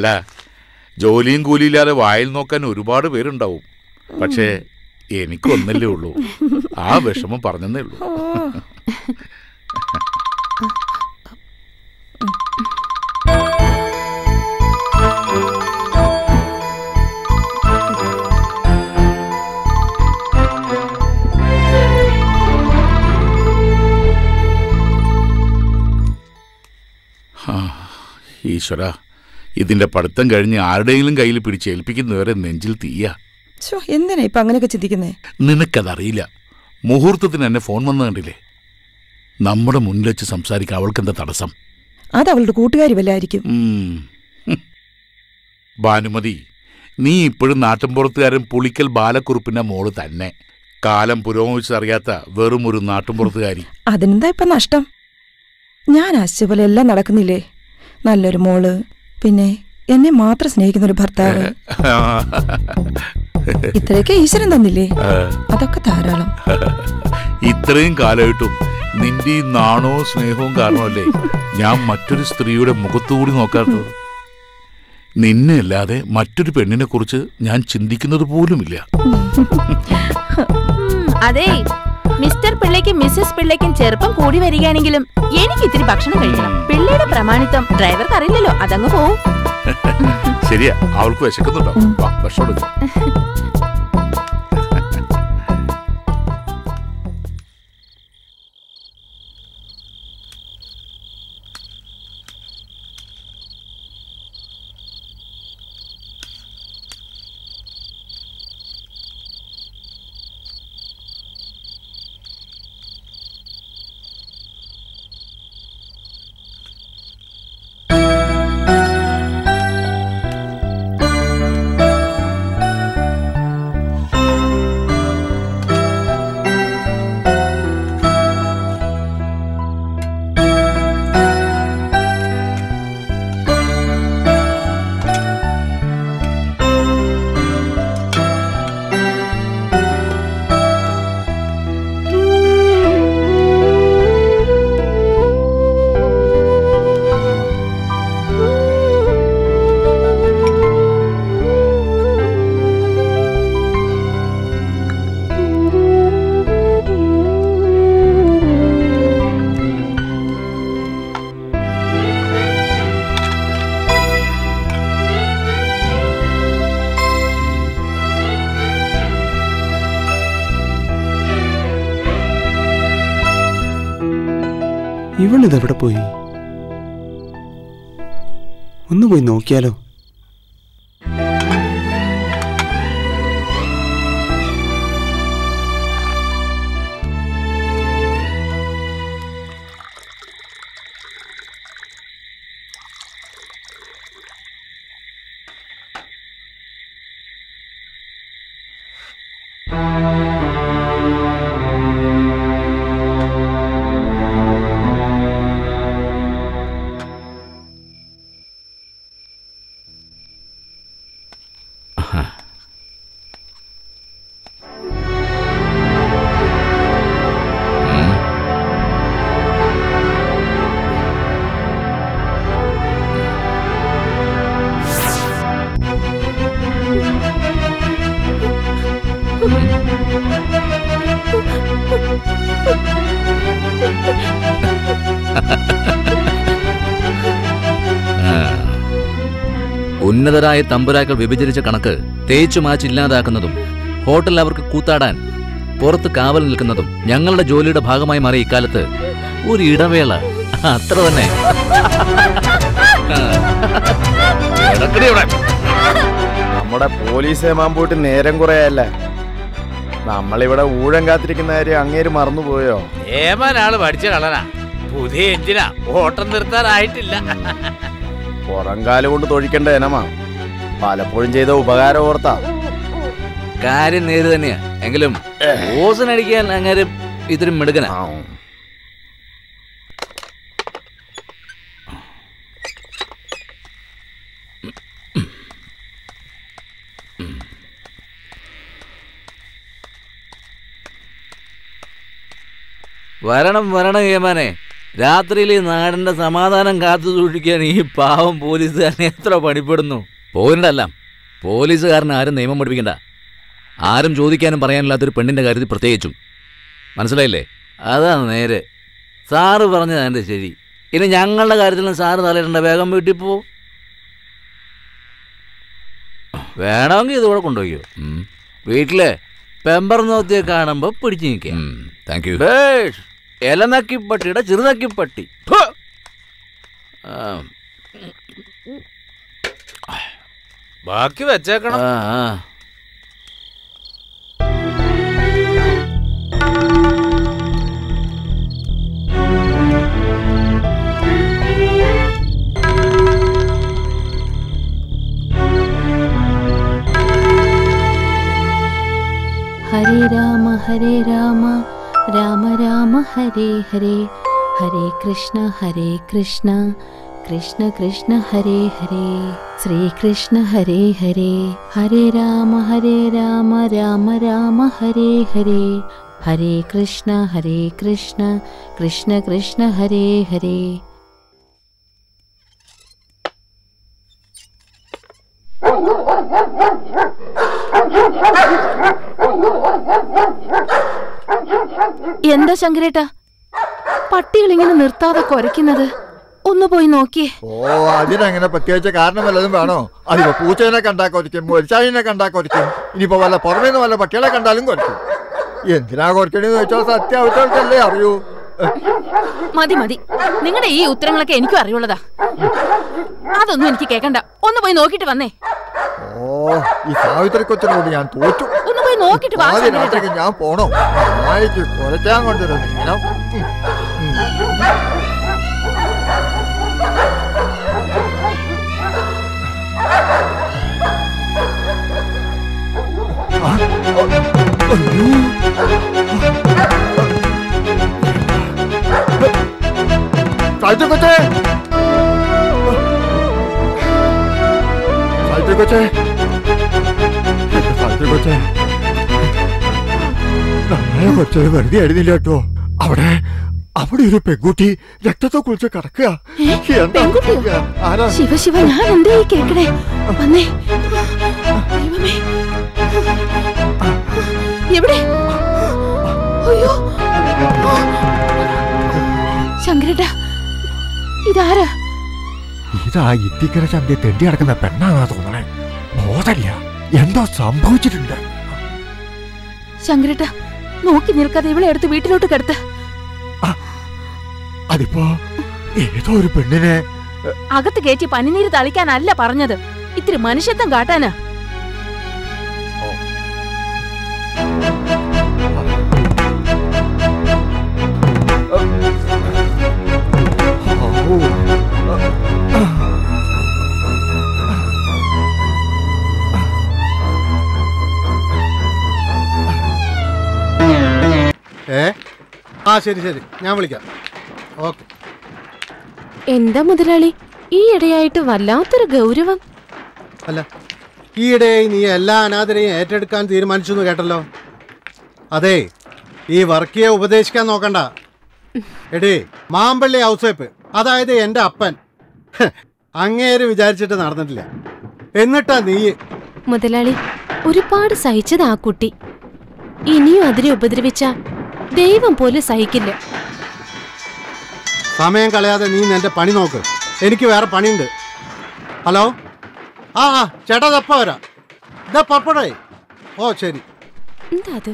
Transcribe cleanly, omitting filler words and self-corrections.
അല്ല, ജോലിയും കൂലിയില്ലാതെ വായിൽ നോക്കാൻ ഒരുപാട് പേരുണ്ടാവും. പക്ഷേ എനിക്കൊന്നല്ലേ ഉള്ളൂ. ആ വിഷമം പറഞ്ഞതേ ഉള്ളൂ. ഈശ്വര, ഇതിന്റെ പഠിത്തം കഴിഞ്ഞ് ആരുടെയെങ്കിലും കയ്യിൽ പിടിച്ചേൽപ്പിക്കുന്നവരെ നെഞ്ചിൽ തീയ. എന്തിനാ ഇപ്പൊ അങ്ങനെയൊക്കെ ചിന്തിക്കുന്നേ? നിനക്കതറിയില്ല. മുഹൂർത്തത്തിന് എന്നെ ഫോൺ വന്നു കണ്ടില്ലേ? നമ്മുടെ മുന്നിൽ വെച്ച് സംസാരിക്കാൻ അവൾക്കെന്താ തടസ്സം? അത് അവളുടെ കൂട്ടുകാരി വല്ലായിരിക്കും. ഭാനുമതി, നീ ഇപ്പോഴും നാട്ടിൻപുറത്തുകാരൻ പുളിക്കൽ ബാലക്കുറുപ്പിന്റെ മോള് തന്നെ. കാലം പുരോഗമിച്ചറിയാത്ത വെറും ഒരു നാട്ടിൻപുറത്തുകാരി. അതിനെന്താ ഇപ്പൊ നഷ്ടം? ഞാൻ ആശിച്ച പോലെ എല്ലാം നടക്കുന്നില്ലേ? നല്ലൊരു മോള്, പിന്നെ എന്നെ മാത്രം സ്നേഹിക്കുന്ന ഒരു ഭർത്താവ്. ഇത്രയൊക്കെ ഈശ്വരൻ തന്നില്ലേ? അതൊക്കെ ധാരാളം. ഇത്രയും കാലമായിട്ടും നിന്റെ നാണവും സ്നേഹവും കാരണമല്ലേ ഞാൻ മറ്റൊരു സ്ത്രീയുടെ മുഖത്തുകൂടി നോക്കാത്തത്. നിന്നെ അല്ലാതെ മറ്റൊരു പെണ്ണിനെ കുറിച്ച് ഞാൻ ചിന്തിക്കുന്നത് പോലുമില്ല. അതെ, മിസ്റ്റർ പിള്ളയ്ക്കും മിസ്സസ് പിള്ളയ്ക്കും ചെറുപ്പം കൂടി വരികയാണെങ്കിലും എനിക്ക് ഇത്തിരി ഭക്ഷണം കഴിക്കണം. പിള്ളയുടെ പ്രമാണിത്വം ഡ്രൈവർക്ക് അറിയില്ലല്ലോ, അതങ്ങ് പോവും. ശരിയാ, അവൾക്ക് വിശക്കുന്നുണ്ടോ? ഭക്ഷണം എടുക്കാം. ഇവളിതെവിടെ പോയി? ഒന്ന് പോയി നോക്കിയാലോ? ഉന്നതരായ തമ്പുരാക്കൾ വിഭജിച്ച കണക്ക് തേച്ചു മാച്ചില്ലാതാക്കുന്നതും ഹോട്ടലിൽ അവർക്ക് കൂത്താടാൻ പുറത്ത് കാവൽ നിൽക്കുന്നതും ഞങ്ങളുടെ ജോലിയുടെ ഭാഗമായി മാറിയ ഇക്കാലത്ത് ഒരു ഇടവേള, അത്ര തന്നെ. നമ്മുടെ പോലീസ് ഏമാൻ നേരം കുറയല്ല. നമ്മളിവിടെ ഊഴം കാത്തിരിക്കുന്ന കാര്യം അങ്ങേര് മറന്നുപോയോ? ഏമാനാള് പഠിച്ച കളനാ, പുതിയ എഞ്ചിനാ, ഓട്ടം നിർത്താനായിട്ടില്ല. പുറംകാല് കൊണ്ട് തൊഴിക്കേണ്ട ഇനമാ. പലപ്പോഴും ചെയ്ത ഉപകാരം ഓർത്താ. കാര്യം നേര് തന്നെയാ, എങ്കിലും ഓസനടിക്കാൻ അങ്ങനെ ഇത്തിരി മിടുക്കനാ. വരണം വരണം ഏമാനെ, രാത്രിയിൽ ഈ നാടിന്റെ സമാധാനം കാത്തു സൂക്ഷിക്കാൻ ഈ പാവം പോലീസുകാരനെ എത്ര പണിപ്പെടുന്നു. പോയിട്ടല്ല, പോലീസുകാരന് ആരും നിയമം പഠിപ്പിക്കണ്ട. ആരും ചോദിക്കാനും പറയാനില്ലാത്തൊരു പെണ്ണിന്റെ കാര്യത്തിൽ പ്രത്യേകിച്ചും. മനസ്സിലായില്ലേ? അതാണ് നേരെ. സാറ് പറഞ്ഞത് എൻ്റെ ശരി. ഇനി ഞങ്ങളുടെ കാര്യത്തിലും സാറ് തലയിടേണ്ട, വേഗം വീട്ടിൽ പോ. വേണമെങ്കിൽ ഇതുകൂടെ കൊണ്ടുപോയോ. വീട്ടിലെ പെമ്പർ നോത്തിയെ കാണുമ്പോൾ പിടിച്ചു നിൽക്കാം. Thank you. ഇലനക്കിപ്പട്ടിയുടെ ചെറുനക്കിപ്പട്ടി. ബാക്കി വെച്ചേക്കണം. ഹരേ രാമ രാമ രാമ ഹരേ ഹരേ, ഹരേ കൃഷ്ണ കൃഷ്ണ കൃഷ്ണ ഹരേ ഹരേ, ശ്രീകൃഷ്ണ ഹരേ ഹരേ. ഹരേ രാമ രാമ രാമ ഹരേ ഹരേ, ഹരേ കൃഷ്ണ കൃഷ്ണ കൃഷ്ണ ഹരേ ഹരേ. എന്താ ശങ്കരേട്ടാ പട്ടികൾ ഇങ്ങനെ നിർത്താതെ കുരയ്ക്കുന്നത്? ഒന്ന് പോയി നോക്കിയേ. ഓ, അതിനങ്ങനെ പ്രത്യേകിച്ച് കാരണം വല്ലതും വേണോ? അതിപ്പോ പൂച്ചേനെ കണ്ടാ കൊരയ്ക്കും, മൊരിച്ചാഴിനെ കണ്ടാ കൊരയ്ക്കും, ഇനിയിപ്പോ വല്ല പുറമേന്ന് വല്ല പട്ടികളെ കണ്ടാലും കൊരയ്ക്കും. എന്തിനാ കൊരയ്ക്കണെന്ന് വെച്ചാൽ സത്യാവശ്യമല്ലേ അറിയൂ. മതി മതി, നിങ്ങളുടെ ഈ ഉത്തരങ്ങളൊക്കെ എനിക്കും അറിയുള്ളതാ. അതൊന്നും എനിക്ക് കേക്കണ്ട. ഒന്ന് പോയി നോക്കിട്ട് വന്നേ. ഓ, ഈ സാവിത്രി കൊച്ചിനോട് ഞാൻ തോറ്റു. ഒന്ന് പോയി നോക്കിട്ട് വാ. രാത്രിക്ക് ഞാൻ പോണോ? നായിക്ക് കുറയ്ക്കാൻ കൊണ്ടുവരുന്നു ഇങ്ങനെ. സാവിത്രി കൊച്ചേ, സാവിത്രി കൊച്ചേ, സാവിത്രി കൊച്ചേ, നമ്മളെ കൊച്ചൊരു വെറുതെ എഴുതില്ല കേട്ടോ. അവിടെ ഒരു പെൺകുട്ടി രക്തത്തെ കുളിച്ച് കിടക്കുക. ശിവ ശിവ, ഞാൻ എന്തേ കേക്കണേ? വന്നേ. ദൈവമേ, എവിടെ? അയ്യോ ശങ്കരേട്ടാ, ഇതാരാ? ഇതാ ഇത്തിക്കര ചന്തി തെണ്ടി നടക്കുന്ന പെണ്ണാന്നാ തോന്നണേ. ബോധമില്ല, എന്തോ സംഭവിച്ചിട്ടുണ്ട്. ശങ്കരേട്ടാ, നോക്കി നിൽക്കാതെ ഇവളെ എടുത്ത് വീട്ടിലോട്ട് കിടത്ത്. അതിപ്പോ ഏതോ ഒരു പെണ്ണിനെ അകത്ത് കയറ്റി പനിനീര് തളിക്കാനല്ല പറഞ്ഞത്, ഇത്തിരി മനുഷ്യത്വം കാട്ടാനാ. ശരി ശരി, ഞാൻ വിളിക്കാം. ഓക്കെ. എന്താ മുതലാളി ഈ ഇടയായിട്ട് വല്ലാത്തൊരു ഗൗരവം? അല്ല, ഈയിടെയായി നീ എല്ലാ അനാഥരെയും ഏറ്റെടുക്കാൻ തീരുമാനിച്ചു എന്ന് കേട്ടല്ലോ. അതെ, ഈ വർക്കിയെ ഉപദേശിക്കാൻ നോക്കണ്ട. എടേ, മാമ്പള്ളി ഔസേപ്പ്, അതായത് എൻ്റെ അപ്പൻ, അങ്ങേര് വിചാരിച്ചിട്ട് നടന്നിട്ടില്ല. എന്നിട്ടാ നീ. മുതലാളി, ഒരുപാട് സഹിച്ചത് ആ കുട്ടി. ഇനിയും അതിനെ ഉപദ്രവിച്ച ദൈവം പോലും സഹിക്കില്ല. സമയം കളയാതെ നീ നിന്റെ പണി നോക്ക്. എനിക്ക് വേറെ പണിയുണ്ട്. ഹലോ, ആ ചേട്ടാ, തപ്പ വരാം. ഇതാ പപ്പടേ. ഓ ശരി. എന്താ അത്?